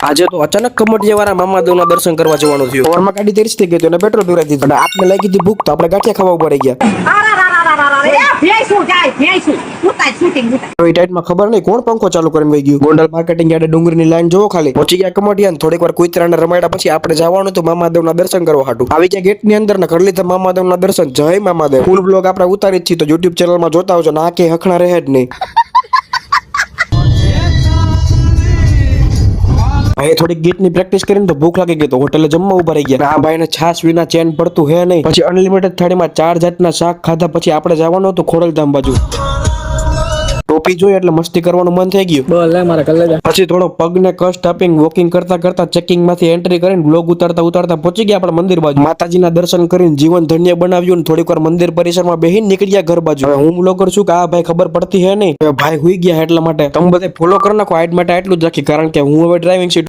આજે તો અચાનક કમટિયા વાળા મામાદેવના દર્શન કરવા જવાનું થયું. ઓરમાં ગાડી તેરી થઈ ગઈ અને પેટ્રોલ પીવરાઈ દીધું. અને આપને લાગી હતી ભૂખ તો આપણે ગાંઠિયા ખાવા ઉભા રહી ગયા. એ ટાઈટમાં ખબર નહીં કોણ પંખો ચાલુ કરીને વહી ગયું. ગોંડલ માર્કેટિંગ યાર્ડે ડુંગરીની લાઈન જોવો ખાલી. પહોંચી ગયા કમટિયા ને થોડીક વાર કુતરાને રમાડ્યા પછી આપણે જવાનું તો મામાદેવના દર્શન કરવા હાટું. આવી ગયા ગેટની અંદર ને કરી લીધા મામાદેવના દર્શન. જય મામાદેવ. ફૂલ બ્લોગ આપણે ઉતારી જ છીએ તો YouTube ચેનલમાં જોતા આવજો ને આ કે હખણા રહે જ નહીં. ભાઈ થોડીક ગીતની પ્રેક્ટિસ કરીને તો ભૂખ લાગી ગઈ તો હોટેલે જમવા ઉભા રહી ગયા. આ ભાઈને છાશ વિના ચેન પડતું હે નહીં. પછી અનલિમિટેડ થાળીમાં 4 જાતના શાક ખાધા પછી આપણે જવાનું હતું ખોડલધામ બાજુ. ટોપી જોઈ એટલે મસ્તી કરવાનું મન થઈ ગયું. બોલ લે મારા કલ્લે જા. પછી થોડો પગને કષ્ટ આપીને વોકિંગ કરતા કરતા ચેકિંગ માંથી એન્ટ્રી કરીને બ્લોગ ઉતારતા પહોંચી ગયા આપણે મંદિર બાજુ. માતાજીના દર્શન કરીને જીવન ધન્ય બનાવ્યું ને થોડીક વાર મંદિર પરિસરમાં બેહીને નીકળી ગયા ઘર બાજુ. હવે હું બ્લોગર છું કે આ ભાઈ ખબર પડતી હે નહીં. ભાઈ હુઈ ગયા એટલા માટે તમે બધા ફોલો કરી નાખો. આઈડ માટે એટલું જ રાખી કારણ કે હું હવે ડ્રાઇવિંગ સીટ